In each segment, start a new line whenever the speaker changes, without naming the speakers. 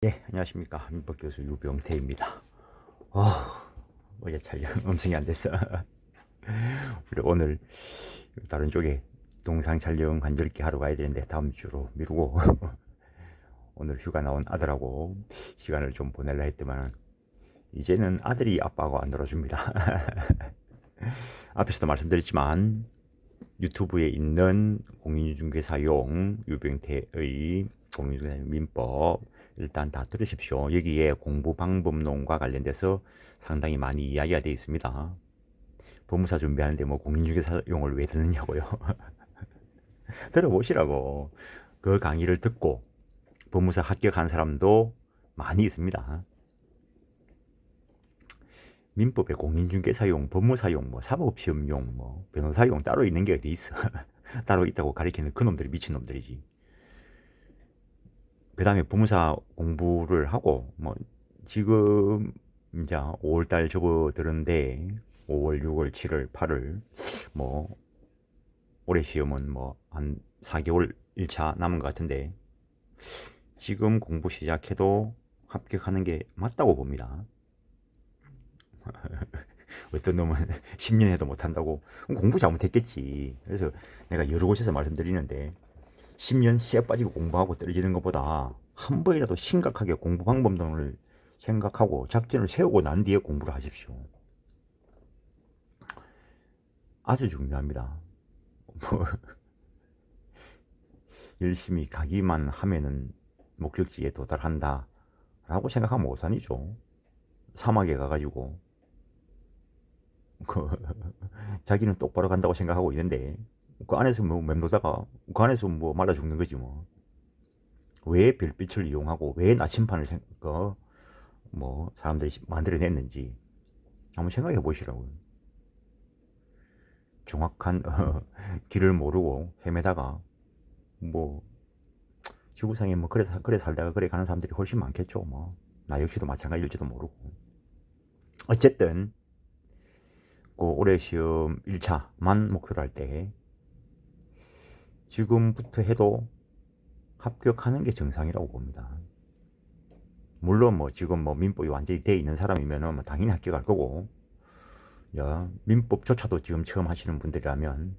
예, 안녕하십니까. 민법 교수 유병태입니다. 어, 어제 촬영 음성이 안 됐어. 우리 오늘 다른 쪽에 동상 촬영 간절히 하러 가야 되는데 다음 주로 미루고 오늘 휴가 나온 아들하고 시간을 좀 보내려 했더만 이제는 아들이 아빠하고 안 놀아줍니다. 앞에서도 말씀드렸지만 유튜브에 있는 공인중개사용 유병태의 공인중개사 민법 일단 다 들으십시오. 여기에 공부 방법론과 관련돼서 상당히 많이 이야기가 되어 있습니다. 법무사 준비하는데 뭐 공인중개사용을 왜 듣느냐고요. 들어보시라고. 그 강의를 듣고 법무사 합격한 사람도 많이 있습니다. 민법에 공인중개사용, 법무사용, 뭐 사법시험용, 뭐 변호사용 따로 있는 게 어디 있어. 따로 있다고 가리키는 그놈들이 미친놈들이지. 그 다음에 법무사 공부를 하고, 뭐, 지금, 이제 5월달 접어들었는데, 5월, 6월, 7월, 8월, 뭐, 올해 시험은 뭐, 한 4개월 1차 남은 것 같은데, 지금 공부 시작해도 합격하는 게 맞다고 봅니다. 어떤 놈은 10년 해도 못한다고, 공부 잘못했겠지. 그래서 내가 여러 곳에서 말씀드리는데, 10년 씨앗 빠지고 공부하고 떨어지는 것보다 한 번이라도 심각하게 공부 방법 등을 생각하고 작전을 세우고 난 뒤에 공부를 하십시오. 아주 중요합니다. 뭐 열심히 가기만 하면은 목적지에 도달한다 라고 생각하면 오산이죠. 사막에 가가지고 그 자기는 똑바로 간다고 생각하고 있는데 그 안에서 뭐 맴돌다가 그 안에서 뭐 말라 죽는 거지 뭐. 왜 별빛을 이용하고 왜 나침판을 뭐 사람들이 만들어냈는지 한번 생각해 보시라고요. 정확한 길을 모르고 헤매다가 뭐 지구상에 뭐 그래 살다가 그래 가는 사람들이 훨씬 많겠죠. 뭐 나 역시도 마찬가지일지도 모르고. 어쨌든 그 올해 시험 1차만 목표로 할 때 지금부터 해도 합격하는 게 정상이라고 봅니다. 물론 뭐 지금 뭐 민법이 완전히 돼 있는 사람이면은 뭐 당연히 합격할 거고, 야, 민법조차도 지금 처음 하시는 분들이라면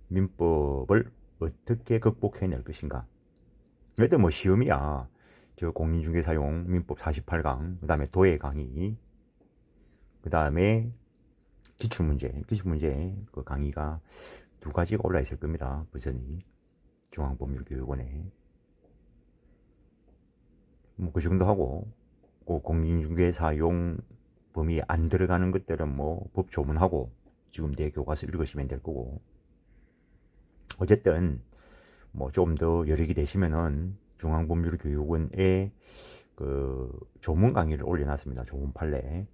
민법을 어떻게 극복해낼 것인가. 일단 뭐 시험이야. 저 공인중개사용 민법 48강, 그 다음에 도예 강의, 그 다음에 기출문제 그 강의가 두 가지가 올라 있을 겁니다. 버전이 중앙법률교육원에 뭐 그 정도 하고, 그 공인중개사용 범위에 안 들어가는 것들은 뭐 법 조문하고 지금 내 교과서 읽으시면 될 거고. 어쨌든 뭐 좀 더 여력이 되시면은 중앙법률교육원에 그 조문 강의를 올려놨습니다. 조문 판례.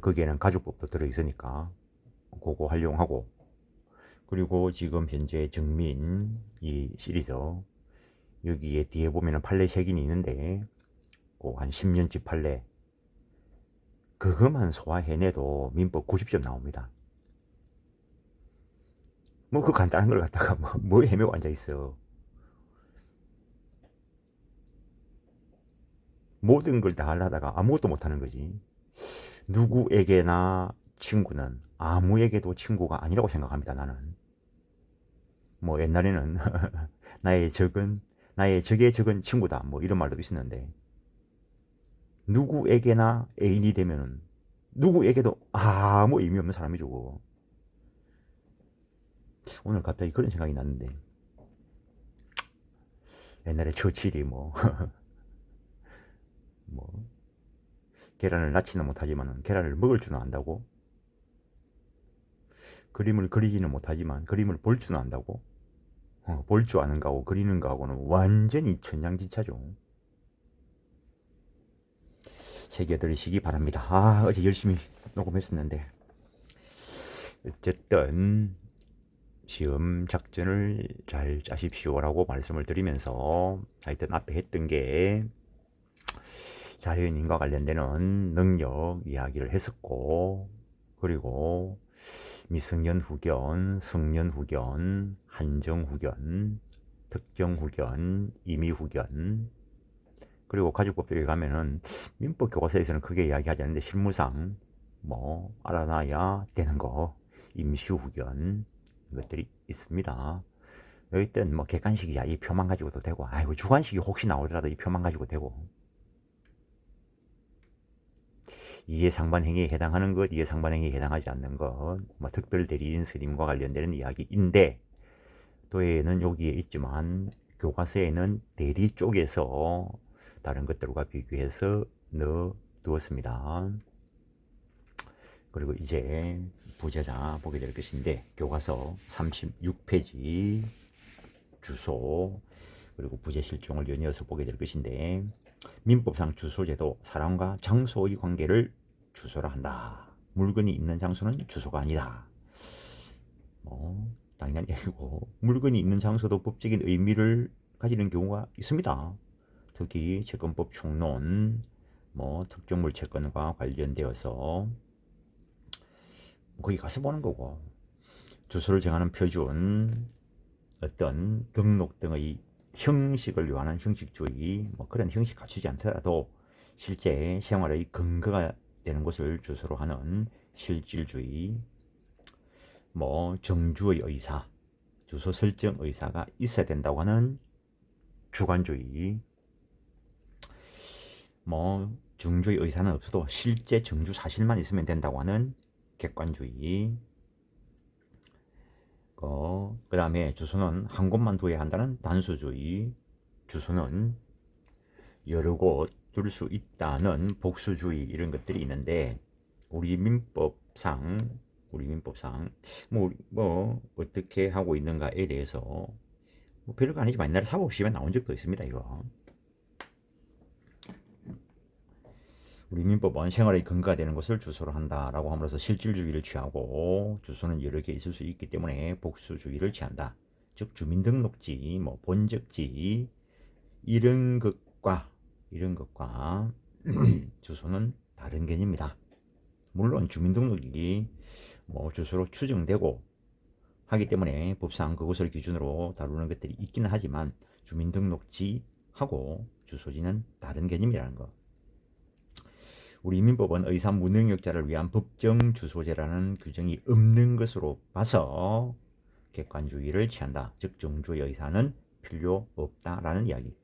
거기에는 가족법도 들어있으니까 그거 활용하고, 그리고 지금 현재 정민 이 시리즈 여기에 뒤에 보면은 판례 색인이 있는데 그한 10년치 판례 그것만 소화해내도 민법 90점 나옵니다. 뭐 그 간단한 걸 갖다가 뭐 헤매고 앉아있어. 모든 걸 다 하려다가 아무것도 못하는 거지. 누구에게나 친구는 아무에게도 친구가 아니라고 생각합니다. 나는 뭐 옛날에는 나의 적은 나의 적의 적은 친구다 뭐 이런 말도 있었는데, 누구에게나 애인이 되면은 누구에게도 아무 의미 없는 사람이죠. 오늘 갑자기 그런 생각이 났는데, 옛날에 처칠이 뭐, 뭐 계란을 낳지는 못하지만 계란을 먹을 줄은 안다고, 그림을 그리지는 못하지만 그림을 볼 줄은 안다고. 볼 줄 아는 거하고 그리는 거하고는 완전히 천양지차죠. 새겨들으시기 바랍니다. 어제 열심히 녹음했었는데 어쨌든 시험 작전을 잘 짜십시오라고 말씀을 드리면서, 하여튼 앞에 했던 게 자연인과 관련되는 능력 이야기를 했었고, 그리고 미승년 후견, 승년 후견, 한정 후견, 특정 후견, 임의 후견, 그리고 가족법에 가면은 민법 교과서에서는 크게 이야기하지 않는데 실무상 뭐 알아놔야 되는 거 임시후견 이것들이 있습니다. 여기 때는 뭐 객관식이야 이 표만 가지고도 되고 아이고 주관식이 혹시 나오더라도 이 표만 가지고 되고 이해 상반행위에 해당하는 것 이해 상반행위에 해당하지 않는 것뭐 특별 대리인 스님과 관련되는 이야기인데 도에는 여기에 있지만 교과서에는 대리 쪽에서 다른 것들과 비교해서 넣어 두었습니다. 그리고 이제 부제자 보게 될 것인데 교과서 36페이지 주소 그리고 부재 실종을 연이어서 보게 될 것인데 민법상 주소제도 사람과 장소의 관계를 주소라 한다. 물건이 있는 장소는 주소가 아니다. 당연한 얘기고 물건이 있는 장소도 법적인 의미를 가지는 경우가 있습니다. 특히 채권법 총론 특정물 채권과 관련되어서 거기 가서 보는 거고 주소를 정하는 표준 어떤 등록 등의 형식을 요하는 형식주의 그런 형식 갖추지 않더라도 실제 생활의 근거가 되는 것을 주소로 하는 실질주의 정주의 의사 주소 설정 의사가 있어야 된다고 하는 주관주의 정주의 의사는 없어도 실제 정주 사실만 있으면 된다고 하는 객관주의 그 다음에 주소는 한 곳만 둬야 한다는 단수주의 주소는 여러 곳 둘 수 있다는 복수주의 이런 것들이 있는데 우리 민법상 어떻게 하고 있는가에 대해서 별거 아니지만 옛날에 사법시험에 나온 적도 있습니다. 이거 우리 민법은 생활의 근거가 되는 것을 주소로 한다라고 함으로써 실질주의를 취하고 주소는 여러 개 있을 수 있기 때문에 복수주의를 취한다. 즉 주민등록지, 본적지 이런 것과 주소는 다른 개념이다. 물론 주민등록이 주소로 추정되고 하기 때문에 법상 그것을 기준으로 다루는 것들이 있기는 하지만 주민등록지하고 주소지는 다른 개념이라는 것. 우리 민법은 의사 무능력자를 위한 법정 주소제라는 규정이 없는 것으로 봐서 객관주의를 취한다. 즉 정주의 의사는 필요 없다라는 이야기.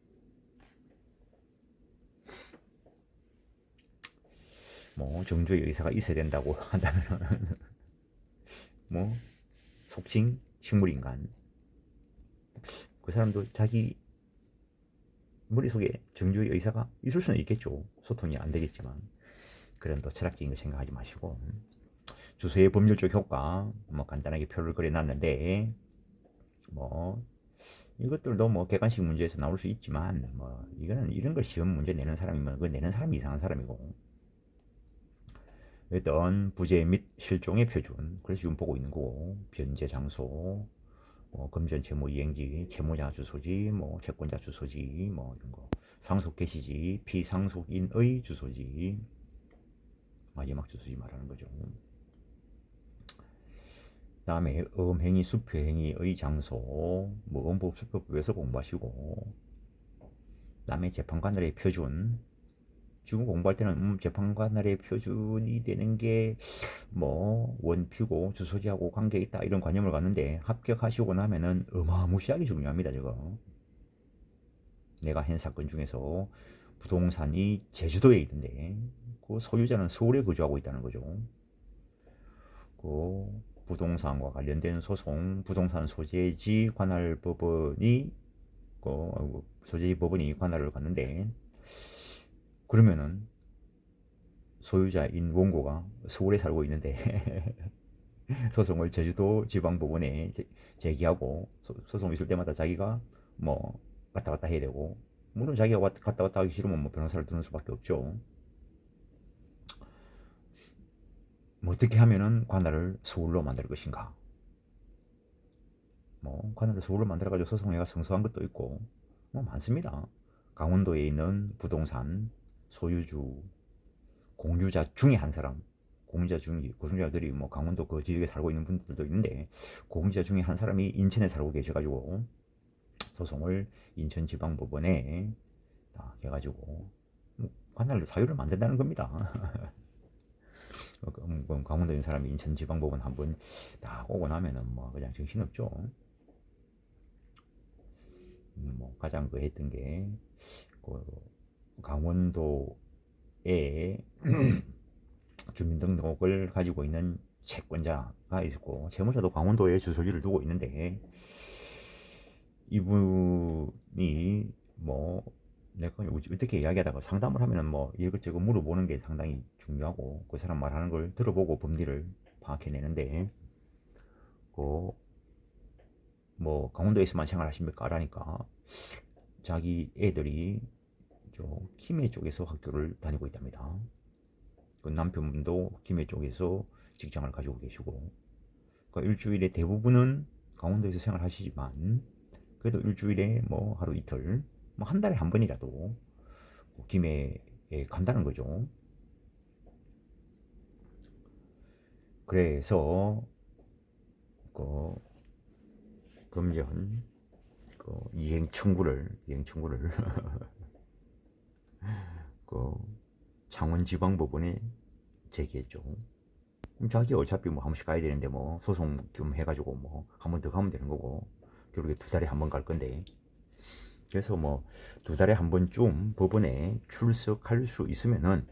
정주의 의사가 있어야 된다고 한다면 속칭 식물인간 그 사람도 자기 머릿속에 정주의 의사가 있을 수는 있겠죠. 소통이 안 되겠지만 그런 또 철학적인 거 생각하지 마시고 주소의 법률적 효과 간단하게 표를 그려놨는데 이것들도 객관식 문제에서 나올 수 있지만 이거는 이런 걸 시험 문제 내는 사람이면 그 내는 사람이 이상한 사람이고 어떤 부재 및 실종의 표준 그래서 지금 보고 있는 거고 변제 장소 금전 채무 이행지 채무자 주소지 채권자 주소지 이런 거 상속 개시지 피상속인의 주소지 마지막 주소지 말하는 거죠. 다음에 음행위 수표행위의 장소 음법 수표법에서 공부하시고 다음에 재판관들의 표준 지금 공부할 때는 재판관들의 표준이 되는 게 원피고 주소지하고 관계 있다 이런 관념을 갖는데 합격하시고 나면은 어마무시하게 중요합니다. 저거 내가 한 사건 중에서 부동산이 제주도에 있는데 그 소유자는 서울에 거주하고 있다는 거죠. 그 부동산과 관련된 소송 부동산 소재지 관할 법원이 소재지 법원이 관할을 갔는데 그러면은 소유자인 원고가 서울에 살고 있는데 소송을 제주도 지방법원에 제기하고 소송 있을 때마다 자기가 왔다 갔다 해야 되고 물론 자기가 갔다 갔다 하기 싫으면 변호사를 두는 수밖에 없죠. 어떻게 하면은 관할을 서울로 만들 것인가? 관할을 서울로 만들어가지고 소송회가 성소한 것도 있고 많습니다. 강원도에 있는 부동산 소유주 공유자 중에 한 사람 공유자들이 강원도 그 지역에 살고 있는 분들도 있는데 공유자 중에 한 사람이 인천에 살고 계셔가지고 소송을 인천지방법원에 딱 해가지고 뭐 관할 사유를 만든다는 겁니다. 강원도에 있는 사람이 인천지방법원 한번 딱 오고 나면은 뭐 그냥 정신없죠. 뭐 가장 그 했던 게 그 강원도에 주민등록을 가지고 있는 채권자가 있고 채무자도 강원도에 주소지를 두고 있는데 이분이 뭐 내가 어떻게 이야기하다가 상담을 하면은 뭐 이것저것 물어보는 게 상당히 중요하고 그 사람 말하는 걸 들어보고 법리를 파악해내는데 그 뭐 강원도에서만 생활하십니까? 라니까 자기 애들이 저 김해 쪽에서 학교를 다니고 있답니다. 그 남편분도 김해 쪽에서 직장을 가지고 계시고 그러니까 일주일에 대부분은 강원도에서 생활하시지만 그래도 일주일에 뭐 하루 이틀 뭐 한 달에 한 번이라도 김해에 간다는 거죠. 그래서 그 금년 그 이행 청구를 그 창원지방법원에 제기했죠. 자기 어차피 뭐 한 번씩 가야 되는데 뭐 소송 좀 해가지고 뭐 한 번 더 가면 되는 거고 결국에 2달에 한 번 갈 건데 그래서 뭐 2달에 한 번쯤 법원에 출석할 수 있으면은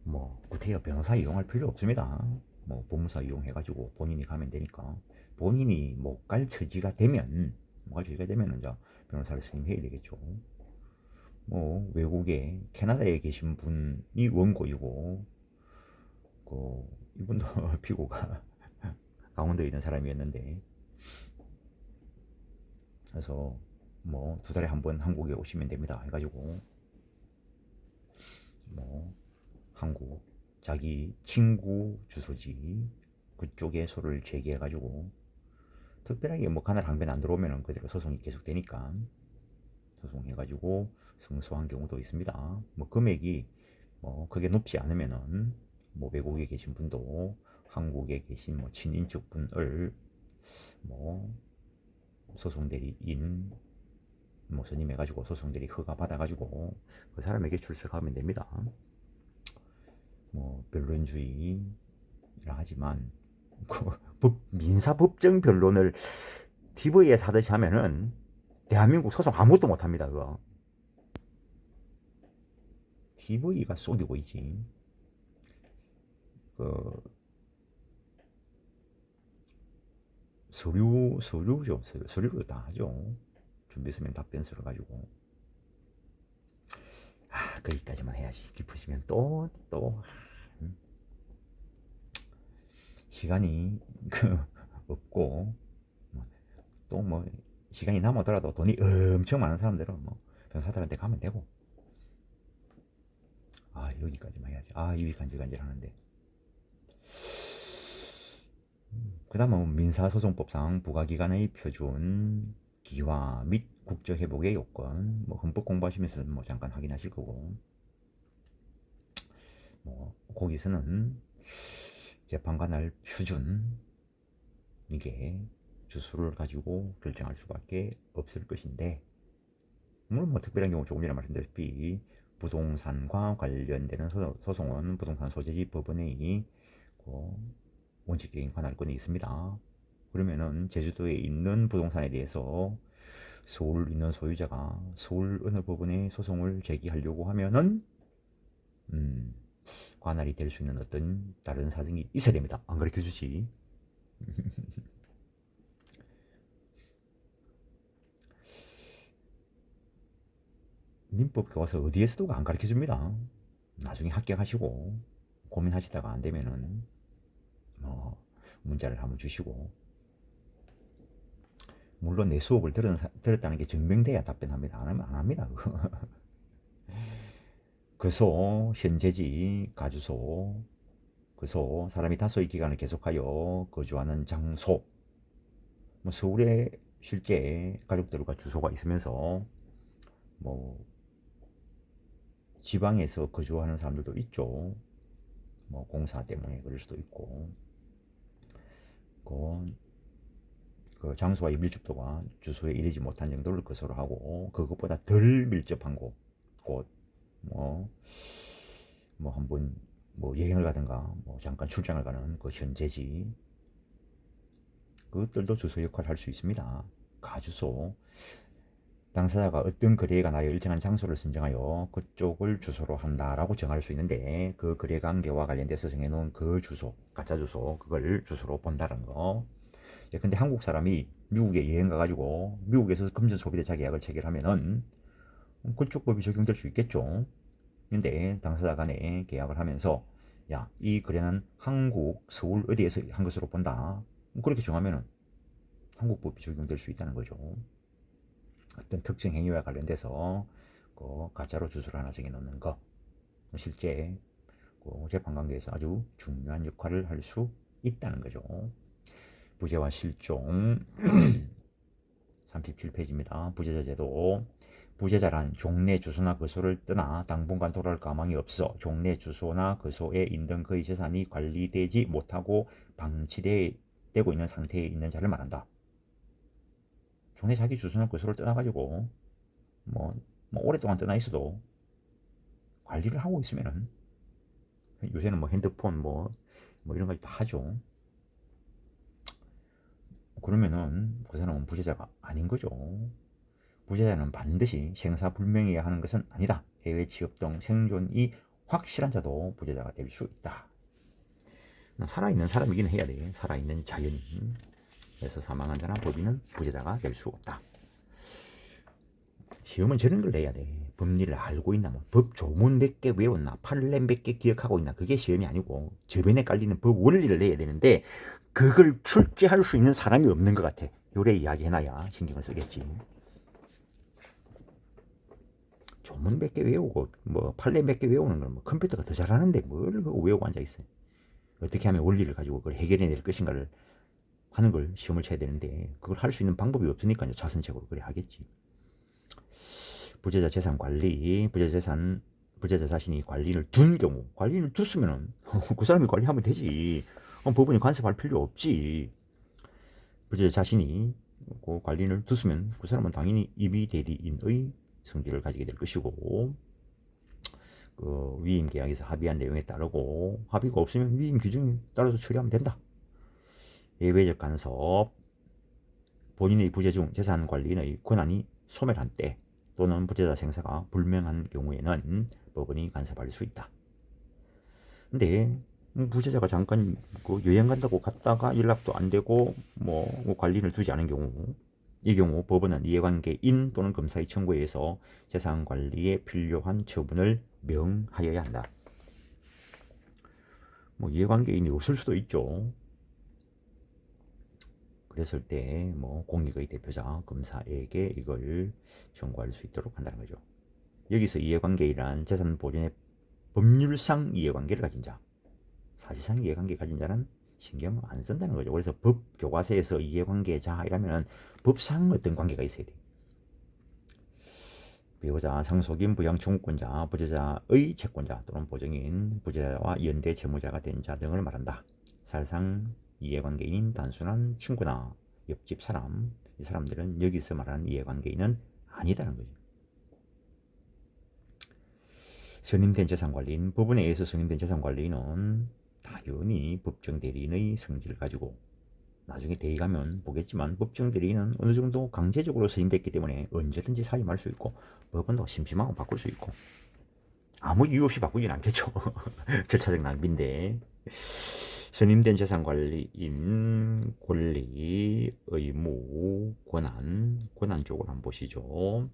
뭐 구태여 변호사 이용할 필요 없습니다. 뭐 법무사 이용해가지고 본인이 가면 되니까 본인이 못 갈 처지가 되면은 이제 변호사를 선임해야 되겠죠. 뭐 외국에 캐나다에 계신 분이 원고이고 그 이분도 피고가 강원도에 있는 사람이었는데 그래서 뭐 2달에 한 번 한국에 오시면 됩니다 해가지고 뭐 한국 자기 친구 주소지 그쪽에 소를 제기해가지고 특별하게 뭐 관할 항변 안 들어오면 그대로 소송이 계속되니까 소송해가지고 승소한 경우도 있습니다. 뭐 금액이 뭐 그게 높지 않으면은 뭐 외국에 계신 분도 한국에 계신 뭐 친인척 분을 뭐 소송 대리인 뭐 선임해가지고 소송 대리 허가 받아가지고 그 사람에게 출석하면 됩니다. 뭐 변론주의라 하지만 그 민사법정 변론을 TV에 사듯이 하면은 대한민국 소송 아무것도 못합니다. 그거 TV가 속이고 있지. 그 서류로 다 하죠. 준비서면 답변서를 가지고 거기까지만 해야지. 깊으시면 또 시간이 없고 또 뭐 시간이 남아더라도 돈이 엄청 많은 사람들은 뭐 변호사들한테 가면 되고 여기까지만 해야지. 입이 간질간질 하는데 그 다음은 민사소송법상 부가기관의 표준 기화 및 국적회복의 요건 뭐 헌법 공부하시면서 뭐 잠깐 확인하실 거고 뭐 거기서는 재판관할 표준 이게 주수를 가지고 결정할 수밖에 없을 것인데 물론 뭐 특별한 경우 조금 전에 말씀드렸다시피 부동산과 관련되는 소송은 부동산 소재지 법원의 원칙적인 관할권이 있습니다. 그러면은 제주도에 있는 부동산에 대해서 서울 있는 소유자가 서울 어느 법원에 소송을 제기하려고 하면은 관할이 될 수 있는 어떤 다른 사정이 있어야 됩니다. 안 가르쳐 주지. 민법 교과서 어디에서도 안 가르쳐 줍니다. 나중에 합격하시고 고민하시다가 안 되면은 뭐 문자를 한번 주시고 물론 내 수업을 들었다는 게 증명돼야 답변합니다. 안 하면 안 합니다. 그소, 현재지, 가주소, 그소, 사람이 다소의 기간을 계속하여 거주하는 장소, 뭐 서울에 실제 가족들과 주소가 있으면서 뭐 지방에서 거주하는 사람들도 있죠. 뭐 공사 때문에 그럴 수도 있고, 그 그 장소와의 밀접도가 주소에 이르지 못한 정도를 거소로 하고 그것보다 덜 밀접한 곳, 뭐, 뭐 한번 뭐 여행을 가든가 뭐 잠깐 출장을 가는 그 현재지, 그것들도 주소 역할을 할 수 있습니다. 가주소, 당사자가 어떤 거래에 관하여 일정한 장소를 선정하여 그쪽을 주소로 한다라고 정할 수 있는데, 그 거래 관계와 관련돼서 정해놓은 그 주소, 가짜 주소, 그걸 주소로 본다는 거. 근데 한국 사람이 미국에 여행 가가지고 미국에서 금전 소비대차 계약을 체결하면은 그쪽 법이 적용될 수 있겠죠. 근데 당사자 간에 계약을 하면서 야, 이 거래는 한국 서울 어디에서 한 것으로 본다, 그렇게 정하면은 한국 법이 적용될 수 있다는 거죠. 어떤 특정 행위와 관련돼서 그 가짜로 주소를 하나 정해놓는 거, 실제 그 재판 관계에서 아주 중요한 역할을 할 수 있다는 거죠. 부재와 실종 37페이지입니다. 부재자 제도. 부재자란 종래 주소나 거소를 떠나 당분간 돌아올 가망이 없어 종래 주소나 거소에 있는 그의 재산이 관리되지 못하고 방치되고 있는 상태에 있는 자를 말한다. 종래 자기 주소나 거소를 떠나가지고 뭐 오랫동안 떠나 있어도 관리를 하고 있으면은, 요새는 뭐 핸드폰 뭐 이런 거 다 하죠. 그러면은 그 사람은 부재자가 아닌 거죠. 부재자는 반드시 생사불명이어야 하는 것은 아니다. 해외 취업 등 생존이 확실한 자도 부재자가 될 수 있다. 살아있는 사람이긴 해야 돼. 살아있는 자연인. 그래서 사망한 자나 법인은 부재자가 될 수 없다. 시험은 저런 걸 내야 돼. 법리를 알고 있나, 뭐 법 조문 몇 개 외웠나, 판례 몇 개 기억하고 있나, 그게 시험이 아니고 저변에 깔리는 법 원리를 내야 되는데 그걸 출제할 수 있는 사람이 없는 것 같아. 요래 이야기 해놔야 신경을 쓰겠지. 조문 몇 개 외우고 뭐 판례 몇 개 외우는 건 뭐 컴퓨터가 더 잘하는데 뭘 외우고 앉아 있어. 어떻게 하면 원리를 가지고 그걸 해결해낼 것인가를 하는 걸 시험을 쳐야 되는데, 그걸 할 수 있는 방법이 없으니까 자선책으로 그래 하겠지. 부재자 재산 관리, 부재자 자신이 관리를 둔 경우, 관리를 뒀으면은 그 사람이 관리하면 되지. 법원이 간섭할 필요 없지. 부재자 자신이 그 관리를 뒀으면 그 사람은 당연히 임의 대리인의 성질을 가지게 될 것이고, 그 위임 계약에서 합의한 내용에 따르고, 합의가 없으면 위임 규정에 따라서 처리하면 된다. 예외적 간섭, 본인의 부재 중 재산 관리인의 권한이 소멸한 때 또는 부재자 생사가 불명한 경우에는 법원이 간섭할 수 있다. 근데 부재자가 잠깐 그 여행 간다고 갔다가 연락도 안 되고 뭐 관리를 두지 않은 경우, 이 경우 법원은 이해관계인 또는 검사의 청구에 의해서 재산 관리에 필요한 처분을 명하여야 한다. 뭐 이해관계인이 없을 수도 있죠. 그랬을 때 뭐 공익의 대표자 검사에게 이걸 청구할 수 있도록 한다는 거죠. 여기서 이해관계이란 재산 보존의 법률상 이해관계를 가진 자, 사실상 이해관계 가진 자는 신경 안 쓴다는 거죠. 그래서 법 교과서에서 이해관계자이라면 법상 어떤 관계가 있어야 돼. 배우자, 상속인, 부양 청구권자, 부재자의 채권자 또는 보증인, 부재자와 연대 채무자가 된 자 등을 말한다. 사실상 이해관계인인 단순한 친구나 옆집 사람, 이 사람들은 여기서 말하는 이해관계인은 아니다는 거죠. 선임된 재산관리인, 법원에 의해서 선임된 재산관리인은 당연히 법정 대리인의 성질을 가지고, 나중에 대의 가면 보겠지만 법정 대리인은 어느 정도 강제적으로 선임됐기 때문에 언제든지 사임할 수 있고, 법원도 심심하면 바꿀 수 있고, 아무 이유 없이 바꾸진 않겠죠. 절차적 낭비인데. 선임된 재산관리인 권리, 의무, 권한 쪽으로 한번 보시죠.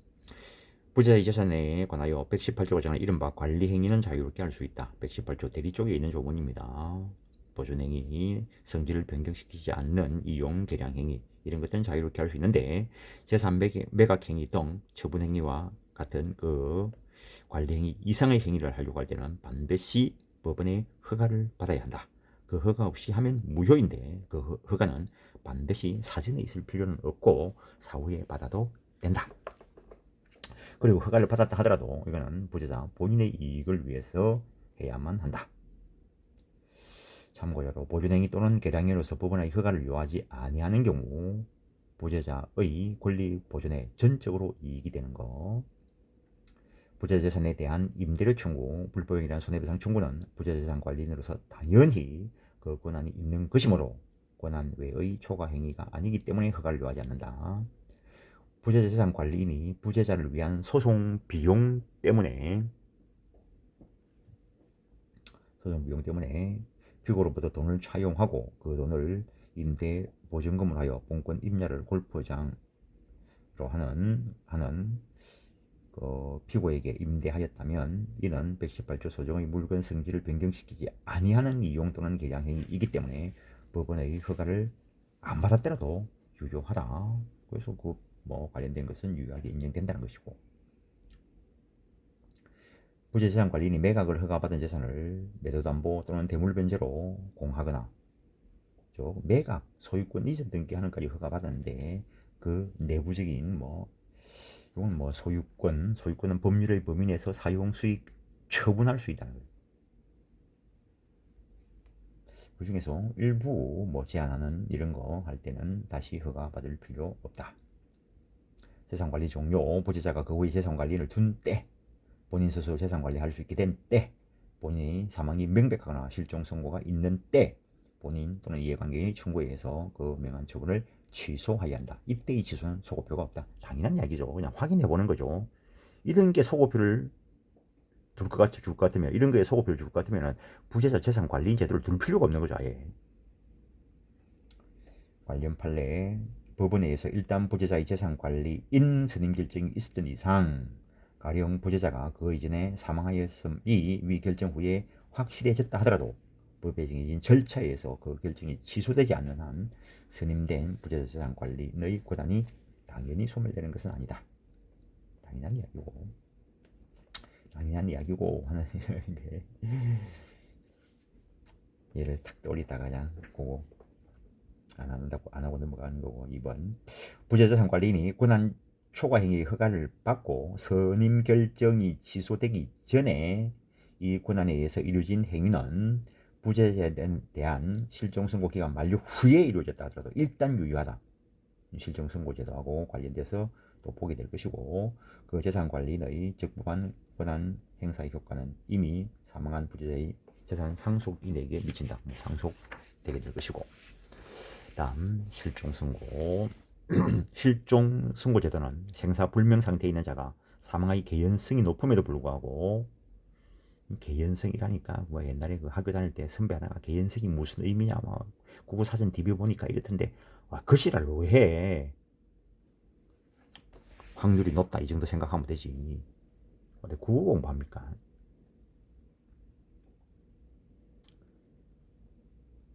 부재자의 재산에 관하여 118조가 정한 이른바 관리행위는 자유롭게 할 수 있다. 118조 대리 쪽에 있는 조문입니다. 보존행위, 성질을 변경시키지 않는 이용, 계량행위, 이런 것들은 자유롭게 할 수 있는데, 재산 매각행위 등 처분행위와 같은 그 관리행위 이상의 행위를 하려고 할 때는 반드시 법원의 허가를 받아야 한다. 그 허가 없이 하면 무효인데, 그 허가는 반드시 사전에 있을 필요는 없고 사후에 받아도 된다. 그리고 허가를 받았다 하더라도 이거는 부재자 본인의 이익을 위해서 해야만 한다. 참고로 보존행위 또는 계량행위로서 법원의 허가를 요하지 아니하는 경우, 부재자의 권리 보존에 전적으로 이익이 되는 거. 부재자 재산에 대한 임대료 청구, 불법행위에 대한 손해배상 청구는 부재자 재산 관리인으로서 당연히 그 권한이 있는 것이므로 권한 외의 초과 행위가 아니기 때문에 허가를 요하지 않는다. 부재자 재산 관리인이 부재자를 위한 소송 비용 때문에 피고로부터 돈을 차용하고 그 돈을 임대 보증금을 하여 본권 임야를 골프장으로 하는 그 피고에게 임대하였다면 이는 118조 소정의 물건 성질을 변경시키지 아니하는 이용 또는 개량 행위이기 때문에 법원의 허가를 안 받았더라도 유효하다. 그래서 그 뭐 관련된 것은 유효하게 인정된다는 것이고, 부재재산 관리인이 매각을 허가받은 재산을 매도담보 또는 대물변제로 공하거나 매각, 소유권 이전 등기하는까지 허가받았는데 그 내부적인 이건 소유권은 법률의 범위 내에서 사용 수익 처분할 수 있다는 거예요. 그 중에서 일부 제한하는 이런 거 할 때는 다시 허가 받을 필요 없다. 재산관리 종료, 부재자가 그 후에 재산관리인을 둔 때, 본인 스스로 재산관리할 수 있게 된 때, 본인이 사망이 명백하거나 실종 선고가 있는 때, 본인 또는 이해관계인의 청구에 의해서 그 명한 처분을 취소하여야 한다. 이때의 취소는 소고표가 없다. 당연한 이야기죠. 그냥 확인해 보는 거죠. 이런 게 소고표를 줄 것 같으면, 이런 거에 소고표를 줄 것 같으면 부재자 재산관리인 제도를 둘 필요가 없는 거죠. 아예. 관련 판례, 법원에 의해서 일단 부재자의 재산관리인 선임 결정이 있었던 이상 가령 부재자가 그 이전에 사망하였음이 위 결정 후에 확실해졌다 하더라도 법에 정해진 절차에 의해서 그 결정이 취소되지 않는 한 선임된 부재자 재산관리인의 권한이 당연히 소멸되는 것은 아니다. 당연한 이야기고 하는 게 얘를 탁 떠올리다가 그냥 그거 안 하고 넘어가는 거고. 2번, 부재자 재산관리인이 권한 초과 행위 허가를 받고 선임 결정이 취소되기 전에 이 권한에 의해서 이루어진 행위는 부재자에 대한 실종 선고 기간 만료 후에 이루어졌다 하더라도 일단 유효하다. 실종 선고 제도하고 관련돼서 또 보게 될 것이고, 그 재산관리인의 적법한 권한 행사의 효과는 이미 사망한 부재자의 재산 상속인에게 미친다. 상속되게 될 것이고. 다음, 실종 선고. 실종 선고 제도는 생사 불명 상태에 있는 자가 사망의 개연성이 높음에도 불구하고, 개연성이라니까 옛날에 그 학교 다닐 때 선배 하나가 개연성이 무슨 의미냐 국어 사전 DB 보니까 이렇던데, 거시를 왜 해? 확률이 높다 이 정도 생각하면 되지. 근데 국어 공부합니까?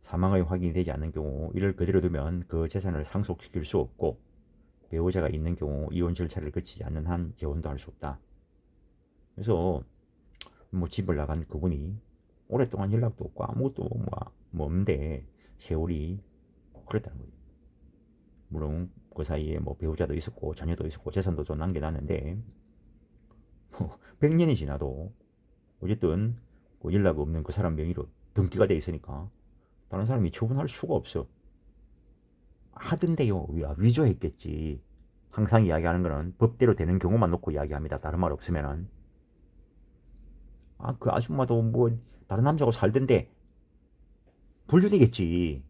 사망의 확인이 되지 않는 경우 이를 그대로 두면 그 재산을 상속시킬 수 없고, 배우자가 있는 경우 이혼 절차를 거치지 않는 한 재혼도 할 수 없다. 그래서 집을 나간 그분이 오랫동안 연락도 없고 아무것도 없는데 세월이 그랬다는 거예요. 물론 그 사이에 배우자도 있었고 자녀도 있었고 재산도 좀 남겨놨는데 100년이 지나도 어쨌든 연락 없는 그 사람 명의로 등기가 돼 있으니까 다른 사람이 처분할 수가 없어. 하던데요. 위조했겠지. 항상 이야기하는 거는 법대로 되는 경우만 놓고 이야기합니다. 다른 말 없으면은. 그 아줌마도 다른 남자하고 살던데 불륜이겠지.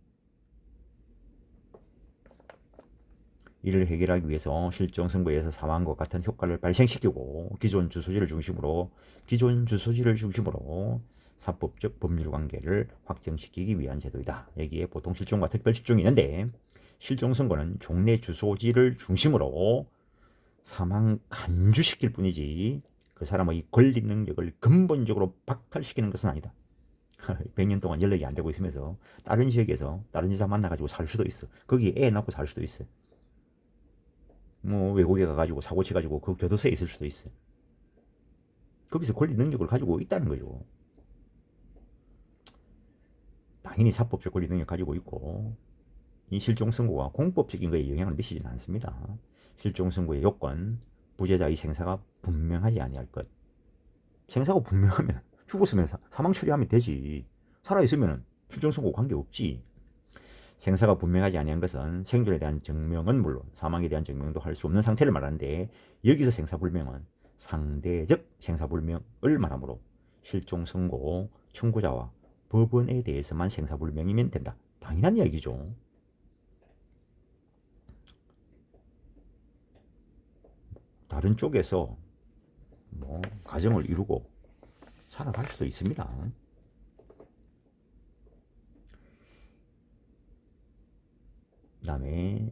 이를 해결하기 위해서 실종 선고에서 사망과 같은 효과를 발생시키고 기존 주소지를 중심으로 사법적 법률 관계를 확정시키기 위한 제도이다. 여기에 보통 실종과 특별 실종이 있는데, 실종 선고는 종래 주소지를 중심으로 사망 간주시킬 뿐이지 그 사람의 권리 능력을 근본적으로 박탈시키는 것은 아니다. 100년 동안 연락이 안 되고 있으면서 다른 지역에서 다른 여자 만나가지고 살 수도 있어. 거기 애 낳고 살 수도 있어. 외국에 가가지고 사고 치가지고 그 교도소에 있을 수도 있어. 거기서 권리 능력을 가지고 있다는 거죠. 당연히 사법적 권리 능력 가지고 있고, 이 실종 선고가 공법적인 거에 영향을 미치지는 않습니다. 실종 선고의 요건, 부재자의 생사가 분명하지 아니할 것. 생사가 분명하면 죽었으면 사망 처리하면 되지. 살아있으면 실종 선고 관계없지. 생사가 분명하지 아니한 것은 생존에 대한 증명은 물론 사망에 대한 증명도 할 수 없는 상태를 말하는데, 여기서 생사불명은 상대적 생사불명을 말하므로 실종 선고 청구자와 법원에 대해서만 생사불명이면 된다. 당연한 이야기죠. 다른 쪽에서 뭐 가정을 이루고 살아갈 수도 있습니다. 그 다음에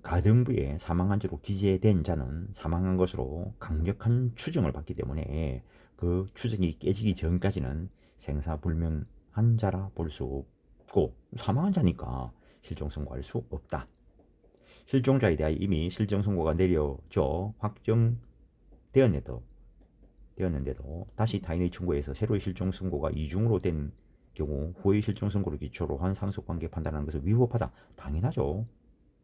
가등부에 사망한 죄로 기재된 자는 사망한 것으로 강력한 추정을 받기 때문에 그 추정이 깨지기 전까지는 생사불명한 자라 볼 수 없고, 사망한 자니까 실종 선고할 수 없다. 실종자에 대하여 이미 실종 선고가 내려져 확정되었는데도 다시 타인의 청구에서 새로의 실종 선고가 이중으로 된 경우 후의 실종 선고를 기초로 한 상속관계 판단하는 것은 위법하다. 당연하죠.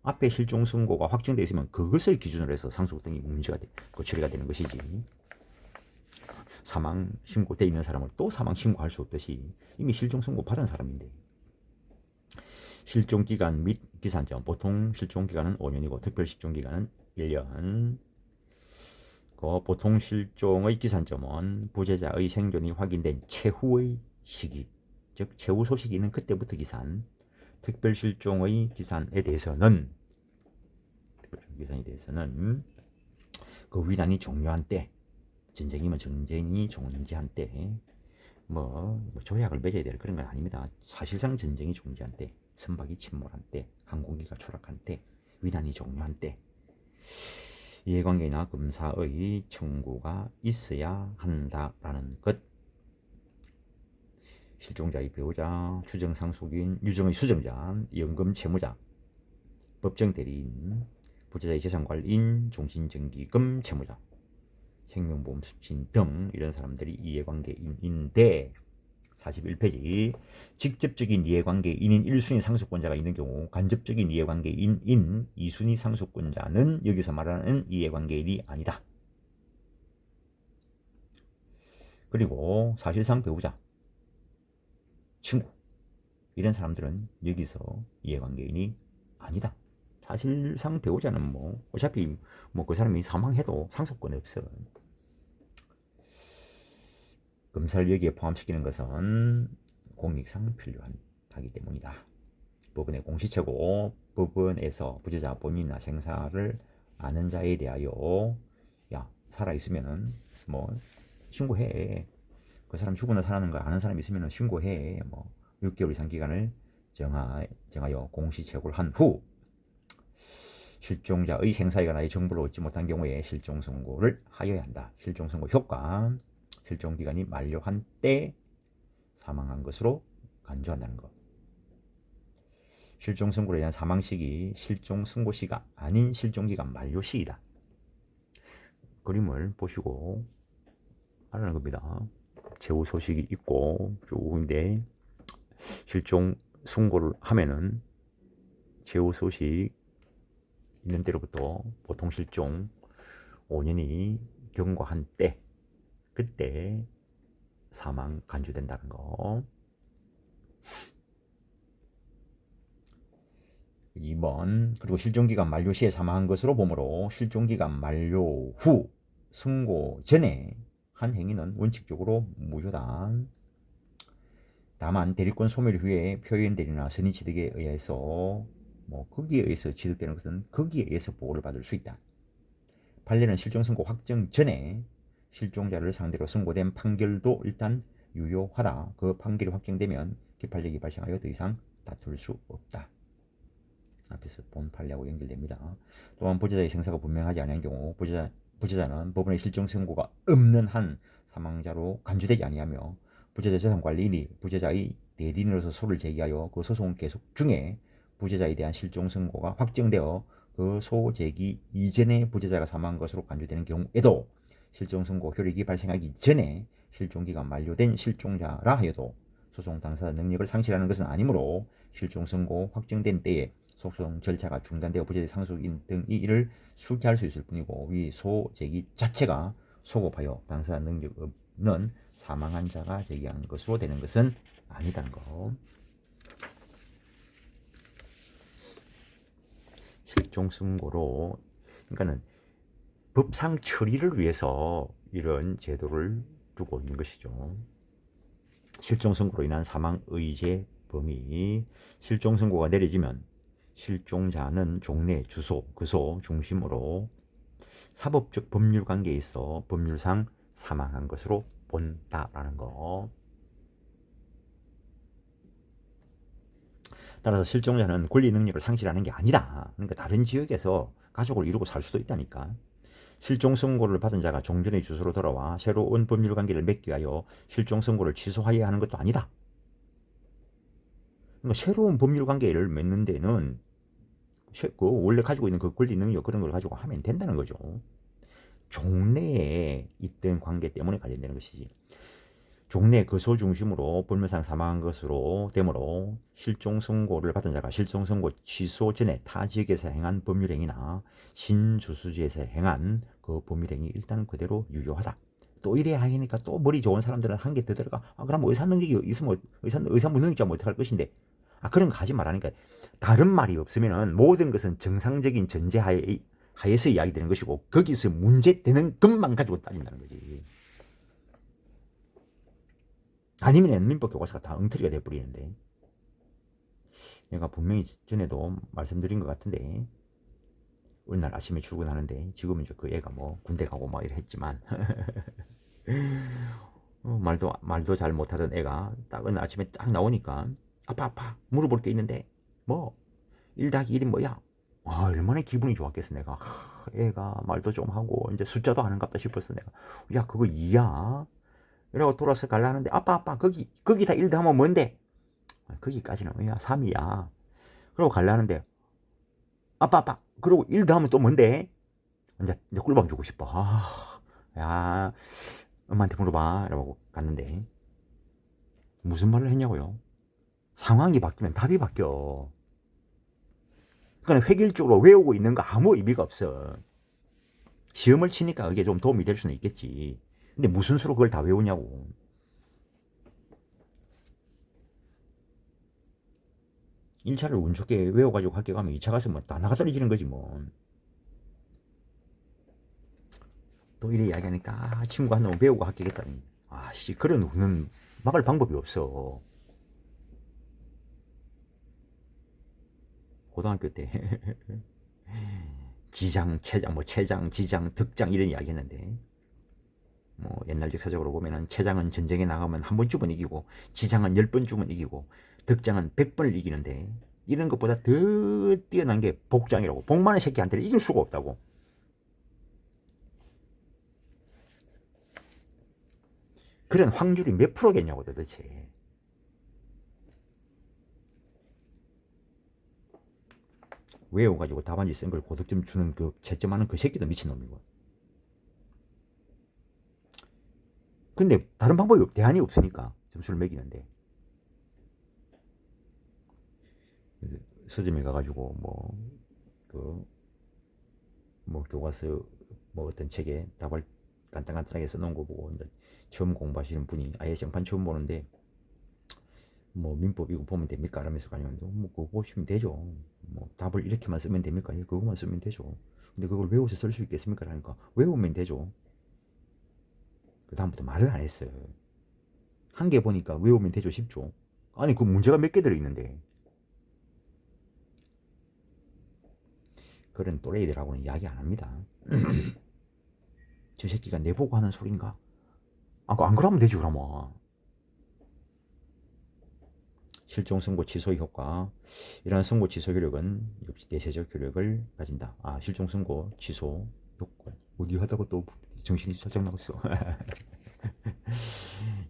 앞에 실종 선고가 확정되어 있으면 그것을 기준으로 해서 상속 등이 문제가 처리가 되는 것이지, 사망 신고돼 있는 사람을 또 사망 신고할 수 없듯이 이미 실종 선고 받은 사람인데. 실종 기간 및 기산점, 보통 실종 기간은 5년이고 특별 실종 기간은 1년. 보통 실종의 기산점은 부재자의 생존이 확인된 최후의 시기, 즉 최후 소식이 있는 그때부터 기산. 특별 실종의 기산에 대해서는 그 위난이 종료한 때, 전쟁이면 전쟁이 종지한 때, 뭐 조약을 맺어야 될 그런 건 아닙니다. 사실상 전쟁이 종지한 때, 선박이 침몰한 때, 항공기가 추락한 때, 위난이 종료한 때, 이해관계나 검사의 청구가 있어야 한다라는 것. 실종자의 배우자, 추정상속인, 유정의 수정자, 연금 채무자, 법정 대리인, 부재자의 재산관리인, 종신정기금 채무자, 생명보험 수취인 등 이런 사람들이 이해관계인인데, 41페이지 직접적인 이해관계인인 1순위 상속권자가 있는 경우 간접적인 이해관계인인 2순위 상속권자는 여기서 말하는 이해관계인이 아니다. 그리고 사실상 배우자, 친구 이런 사람들은 여기서 이해관계인이 아니다. 사실상 배우자는 뭐 어차피 뭐 그 사람이 사망해도 상속권이 없어. 검사를 여기에 포함시키는 것은 공익상 필요하기 때문이다. 법원의 공시체고, 법원에서 부재자 본인이나 생사를 아는 자에 대하여 야 살아있으면은 뭐 신고해. 그 사람 죽거나 살아는 걸 아는 사람이 있으면 신고해. 뭐 6개월 이상 기간을 정하여 공시체고를 한 후 실종자의 생사에 관하여 정보를 얻지 못한 경우에 실종 선고를 하여야 한다. 실종 선고 효과, 실종 기간이 만료한 때 사망한 것으로 간주한다는 것. 실종 선고에 대한 사망 시기, 실종 선고 시가 아닌 실종 기간 만료 시이다. 그림을 보시고 하라는 겁니다. 최후 소식이 있고 쭉인데, 실종 선고를 하면은 최후 소식 있는 때로부터 보통 실종 5년이 경과한 때, 그때 사망 간주된다는 거. 2번, 그리고 실종기간 만료 시에 사망한 것으로 보므로 실종기간 만료 후 선고 전에 한 행위는 원칙적으로 무효다. 다만 대리권 소멸 후에 표현 대리나 선의 취득에 의해서 거기에 의해서 취득되는 것은 거기에 의해서 보호를 받을 수 있다. 판례는 실종 선고 확정 전에 실종자를 상대로 선고된 판결도 일단 유효하다. 그 판결이 확정되면 기판력이 발생하여 더 이상 다툴 수 없다. 앞에서 본 판례하고 연결됩니다. 또한 부재자의 생사가 분명하지 않은 경우 부재자는 법원의 실종 선고가 없는 한 사망자로 간주되지 아니하며 부재자 재산관리인이 부재자의 대리인으로서 소를 제기하여 그 소송 계속 중에 부재자에 대한 실종 선고가 확정되어 그 소 제기 이전에 부재자가 사망한 것으로 간주되는 경우에도 실종 선고 효력이 발생하기 전에 실종기간 만료된 실종자라 하여도 소송 당사자 능력을 상실하는 것은 아니므로 실종 선고 확정된 때에 소송 절차가 중단되어 부재자 상속인 등이 이를 수기할 수 있을 뿐이고, 위 소 제기 자체가 소급하여 당사자 능력 없는 사망한 자가 제기하는 것으로 되는 것은 아니다는 거. 실종 선고로, 그러니까는 법상 처리를 위해서 이런 제도를 두고 있는 것이죠. 실종 선고로 인한 사망 의제 범위. 실종 선고가 내려지면 실종자는 종래, 주소, 그소 중심으로 사법적 법률 관계에 있어 법률상 사망한 것으로 본다라는 거. 따라서 실종자는 권리 능력을 상실하는 게 아니다. 그러니까 다른 지역에서 가족을 이루고 살 수도 있다니까. 실종 선고를 받은 자가 종전의 주소로 돌아와 새로운 법률 관계를 맺기 위하여 실종 선고를 취소하여야 하는 것도 아니다. 그러니까 새로운 법률 관계를 맺는 데는 원래 가지고 있는 그 권리 능력 그런 걸 가지고 하면 된다는 거죠. 종래에 있던 관계 때문에 관련되는 것이지. 종래 그소 중심으로 법률상 사망한 것으로 되므로 실종 선고를 받은 자가 실종 선고 취소 전에 타 지역에서 행한 법률행위나 신주소지에서 행한 그 법률행위 일단 그대로 유효하다. 또 이래야 하니까 또 머리 좋은 사람들은 한 개 더 들어가. 그럼 의사 능력이 있으면 의사 무능력자 못할 것인데. 그런 거 하지 말라니까. 다른 말이 없으면은 모든 것은 정상적인 전제하에서 이야기되는 것이고 거기서 문제되는 것만 가지고 따진다는 거지. 아니면 민법 교과서가 다 엉터리가 돼버리는데. 내가 분명히 전에도 말씀드린 것 같은데 어느 날 아침에 출근하는데 지금은 그 애가 뭐 군대 가고 막 이래 했지만 말도 잘 못하던 애가 딱 어느 아침에 딱 나오니까 아빠 물어볼 게 있는데 뭐 1 더하기 1이 뭐야? 얼마나 기분이 좋았겠어 내가. 애가 말도 좀 하고 이제 숫자도 아는갑다 싶었어 내가. 야 그거 2야? 이러고 돌아서 가려는데 아빠 거기다 1 더하면 뭔데? 거기까지는 뭐야 3이야. 그러고 가려는데 아빠 그러고 1 더하면 또 뭔데? 이제 꿀밤 주고 싶어. 야 엄마한테 물어봐 이러고 갔는데 무슨 말을 했냐고요? 상황이 바뀌면 답이 바뀌어. 그러니까 획일적으로 외우고 있는 거 아무 의미가 없어. 시험을 치니까 그게 좀 도움이 될 수는 있겠지. 근데 무슨 수로 그걸 다 외우냐고. 일 차를 운 좋게 외워가지고 학교 가면 2차 가서 뭐 다 나가 떨어지는 거지 뭐. 또 이래 이야기하니까 친구 한 놈 외우고 학교겠다니. 그런 운은 막을 방법이 없어. 고등학교 때 지장, 체장, 지장, 득장 이런 이야기 했는데 뭐 옛날 역사적으로 보면은 체장은 전쟁에 나가면 한 번쯤은 이기고 지장은 10번쯤은 이기고 득장은 100번을 이기는데 이런 것보다 더 뛰어난 게 복장이라고. 복 많은 새끼한테는 이길 수가 없다고. 그런 확률이 몇 프로겠냐고 도대체. 외워가지고 답안지 쓴 걸 고득점 주는 그 채점하는 그 새끼도 미친놈이고. 근데 다른 방법이 대안이 없으니까 점수를 매기는데. 서점에 가가지고 뭐 교과서 뭐 어떤 책에 답을 간단하게 써놓은 거 보고 이제 처음 공부하시는 분이 아예 정판 처음 보는데 뭐 민법 이거 보면 됩니까? 이러면서 가면 뭐 그거 보시면 되죠. 뭐 답을 이렇게만 쓰면 됩니까? 그거만 쓰면 되죠. 근데 그걸 외워서 쓸 수 있겠습니까? 하니까 외우면 되죠. 그 다음부터 말을 안 했어요. 한 개 보니까 외우면 되죠 쉽죠. 아니 그 문제가 몇 개 들어있는데. 그런 또래이들하고는 이야기 안 합니다. 저 새끼가 내보고 하는 소린가? 안 그러면 되지 그러면. 실종 선고 취소 효과. 이러한 선고 취소 효력은 역시 대체적 효력을 가진다. 실종 선고 취소 효과. 어디 하다가 또 정신이 살짝 나고 있어.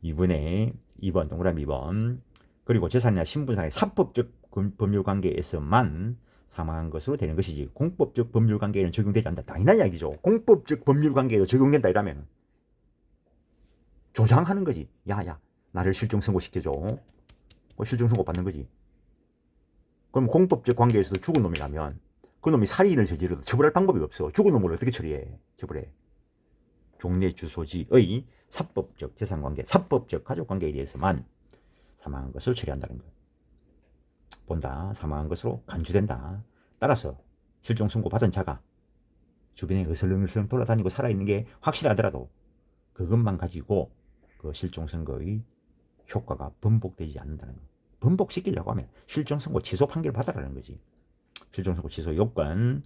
2번 동그라미 2번. 그리고 재산이나 신분상의 사법적 법률 관계에서만 사망한 것으로 되는 것이지 공법적 법률 관계에는 적용되지 않는다. 당연한 이야기죠. 공법적 법률 관계에도 적용된다 이러면 조장하는 거지. 야 나를 실종 선고시켜줘. 실종 선고 받는 거지. 그럼 공법적 관계에서도 죽은 놈이라면 그 놈이 살인을 저지르도 처벌할 방법이 없어. 죽은 놈을 어떻게 처리해? 처벌해. 종래 주소지의 사법적 재산관계, 사법적 가족관계에 대해서만 사망한 것을 처리한다는 거. 본다. 사망한 것으로 간주된다. 따라서 실종 선고 받은 자가 주변에 어슬렁어슬렁 돌아다니고 살아있는 게 확실하더라도 그것만 가지고 그 실종 선고의 효과가 번복되지 않는다는 거. 번복시키려고 하면 실종 선고 취소 판결 받아라는 거지. 실종 선고 취소 요건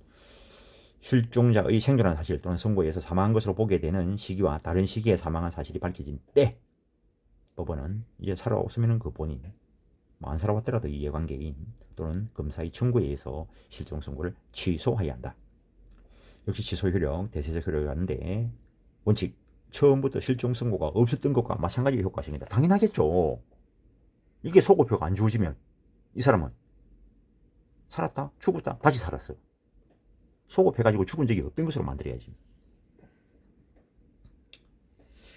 실종자의 생존한 사실 또는 선고에 의해서 사망한 것으로 보게 되는 시기와 다른 시기에 사망한 사실이 밝혀진 때 법원은 이제 살아왔으면 그 본인, 뭐 안 살아왔더라도 이해관계인 또는 검사의 청구에 의해서 실종 선고를 취소해야 한다. 역시 취소 효력, 대세적 효력이라는데 원칙 처음부터 실종 선고가 없었던 것과 마찬가지 효과적이다. 당연하겠죠. 이게 소고표가 안 주어지면 이 사람은 살았다, 죽었다, 다시 살았어. 소고표 가지고 죽은 적이 없던 것으로 만들어야지.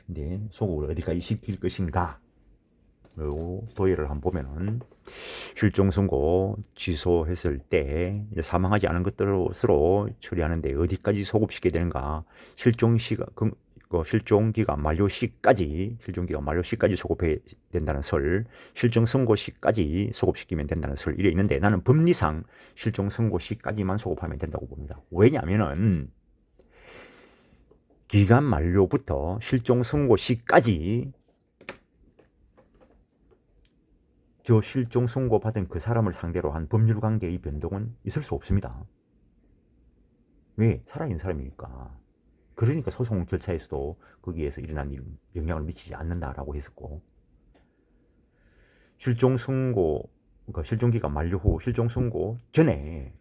근데 소고를 어디까지 시킬 것인가? 도의를 한번 보면은 실종 선고 취소했을 때 사망하지 않은 것들로 처리하는데 어디까지 소급시켜야 되는가? 실종기간 만료 시까지 소급해야 된다는 설, 실종 선고 시까지 소급시키면 된다는 설 이래 있는데 나는 법리상 실종 선고 시까지만 소급하면 된다고 봅니다. 왜냐하면은 기간 만료부터 실종 선고 시까지 저 실종 선고 받은 그 사람을 상대로 한 법률 관계의 변동은 있을 수 없습니다. 왜? 살아있는 사람이니까. 그러니까 소송 절차에서도 거기에서 일어난 일 영향을 미치지 않는다라고 했었고, 실종 선고, 그러니까 실종기간 만료 후 실종 선고 전에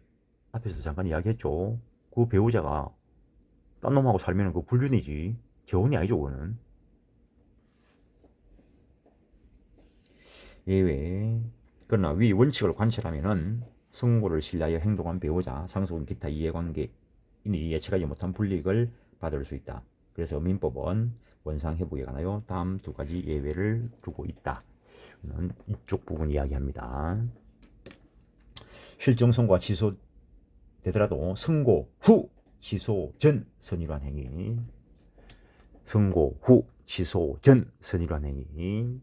앞에서 잠깐 이야기했죠. 그 배우자가 딴 놈하고 살면 그 불륜이지 재혼이 아니죠. 그거는. 예외. 그러나 위 원칙을 관철하면은 선고를 신뢰하여 행동한 배우자, 상속인 기타 이해관계인이 예측하지 못한 불이익을 받을 수 있다. 그래서 민법은 원상회복에 관하여 다음 두 가지 예외를 두고 있다. 이쪽 부분 이야기합니다. 실종 선고가 취소되더라도 선고 후 취소 전 선의로한 행위, 선고 후 취소 전 선의로한 행위,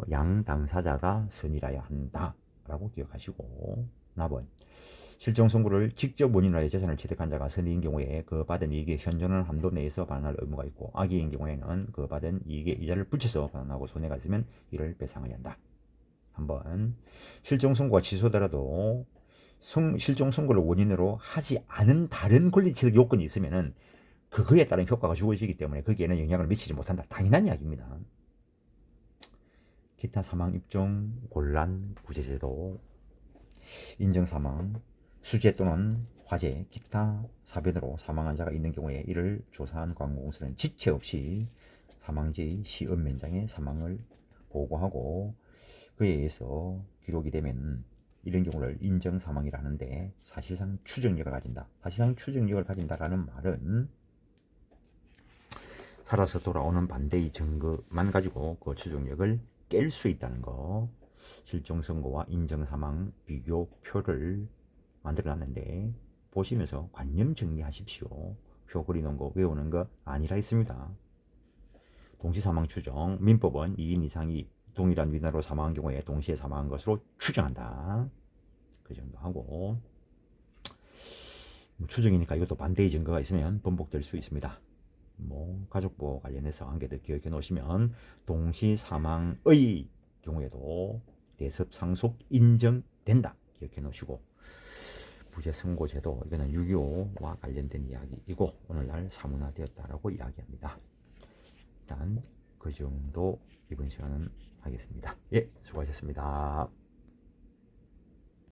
양 당사자가 선의라야 한다라고 기억하시고, 납은 실종 선고를 직접 원인으로 재산을 취득한 자가 선의인 경우에 그 받은 이익의 현존하는 한도 내에서 반환할 의무가 있고, 악의인 경우에는 그 받은 이익에 이자를 붙여서 반환하고 손해가 있으면 이를 배상해야 한다. 한번 실종 선고가 취소되더라도 실종 선고를 원인으로 하지 않은 다른 권리취득 요건이 있으면은 그거에 따른 효과가 주어지기 때문에 거기에는 영향을 미치지 못한다. 당연한 이야기입니다. 기타 사망 입증 곤란 구제제도, 인정 사망, 수재 또는 화재, 기타 사변으로 사망한 자가 있는 경우에 이를 조사한 관공서는 지체 없이 사망지의 시험 면장에 사망을 보고하고 그에 의해서 기록이 되면 이런 경우를 인정 사망이라 하는데 사실상 추정력을 가진다. 사실상 추정력을 가진다라는 말은 살아서 돌아오는 반대의 증거만 가지고 그 추정력을 깰 수 있다는 거. 실종 선고와 인정 사망 비교표를 만들어 놨는데 보시면서 관념 정리하십시오. 표 그리는 거 외우는 거 아니라 했습니다. 동시 사망 추정, 민법은 2인 이상이 동일한 위나로 사망한 경우에 동시에 사망한 것으로 추정한다. 그 정도 하고, 추정이니까 이것도 반대의 증거가 있으면 번복될 수 있습니다. 가족보호 관련해서 한 개 더 기억해 놓으시면 동시 사망의 경우에도 대습 상속 인정된다. 기억해 놓으시고, 부재 선고제도, 이거는 6.25와 관련된 이야기이고 오늘날 사문화되었다라고 이야기합니다. 일단 그 정도 이번 시간은 하겠습니다. 예, 수고하셨습니다.